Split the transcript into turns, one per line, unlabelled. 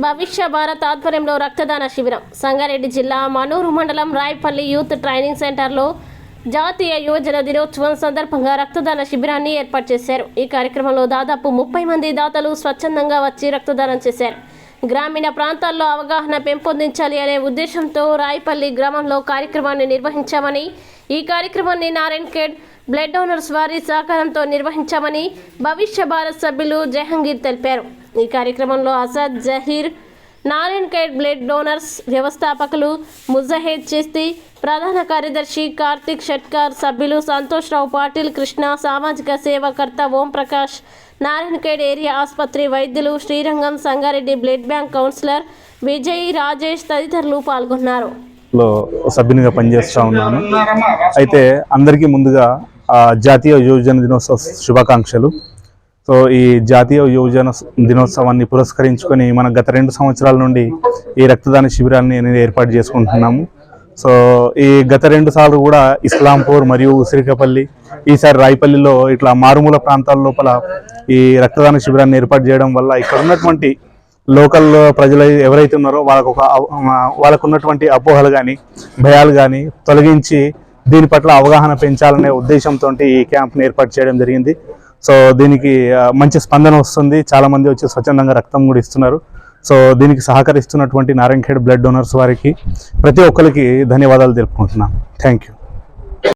భవిష్య భారత్ ఆధ్వర్యంలో రక్తదాన శిబిరం సంగారెడ్డి జిల్లా మనూరు మండలం రాయపల్లి యూత్ ట్రైనింగ్ సెంటర్లో జాతీయ యువజన దినోత్సవం సందర్భంగా రక్తదాన శిబిరాన్ని ఏర్పాటు చేశారు. ఈ కార్యక్రమంలో దాదాపు 30 మంది దాతలు స్వచ్ఛందంగా వచ్చి రక్తదానం చేశారు. గ్రామీణ ప్రాంతాల్లో అవగాహన పెంపొందించాలి అనే ఉద్దేశంతో రాయపల్లి గ్రామంలో కార్యక్రమాన్ని నిర్వహించామని, ఈ కార్యక్రమాన్ని నారాయణఖేడ్ బ్లడ్ డోనర్స్ వారి సహకారంతో నిర్వహించామని భవిష్య భారత్ సభ్యులు జహంగీర్ తెలిపారు. ఈ కార్యక్రమంలో అసద్ జహీర్, నారాయణఖేడ్ బ్లడ్ డోనర్స్ వ్యవస్థాపకులు ముజాహిద్ చిస్తి, ప్రధాన కార్యదర్శి కార్తిక్ షట్కర్, సభ్యులు సంతోష్ రావు పాటిల్, కృష్ణ, సామాజిక సేవకర్త ఓం ప్రకాష్, నారాయణఖేడ్ ఏరియా ఆసుపత్రి వైద్యులు Srirangam, Sangareddy blood bank counsellor Vijay, Rajesh తదితరులు పాల్గొన్నారు.
సభ్యునిగా పనిచేస్తూ ఉన్నాను. అయితే అందరికీ ముందుగా జాతీయ యువజన దినోత్సవ శుభాకాంక్షలు. సో ఈ జాతీయ యువజన దినోత్సవాన్ని పురస్కరించుకొని మన గత 2 సంవత్సరాల నుండి ఈ రక్తదాన శిబిరాన్ని అనేది ఏర్పాటు చేసుకుంటున్నాము. సో ఈ గత 2 సార్లు కూడా ఇస్లాంపూర్ మరియు ఉసిరికపల్లి, ఈసారి రాయపల్లిలో ఇట్లా మారుమూల ప్రాంతాల లోపల ఈ రక్తదాన శిబిరాన్ని ఏర్పాటు చేయడం వల్ల ఇక్కడ ఉన్నటువంటి లోకల్ ప్రజలు ఎవరైతే ఉన్నారో వాళ్ళకు ఉన్నటువంటి అపోహలు కానీ భయాలు కానీ తొలగించి దీని పట్ల అవగాహన పెంచాలనే ఉద్దేశంతో ఈ క్యాంప్ని ఏర్పాటు చేయడం జరిగింది. సో దీనికి మంచి స్పందన వస్తుంది. చాలామంది వచ్చి స్వచ్ఛందంగా రక్తం కూడా ఇస్తున్నారు. సో దీనికి సహకరిస్తున్నటువంటి నారాయణఖేడ్ బ్లడ్ డోనర్స్ వారికి ప్రతి ఒక్కరికి ధన్యవాదాలు తెలుపుకుంటున్నాను. Thank you.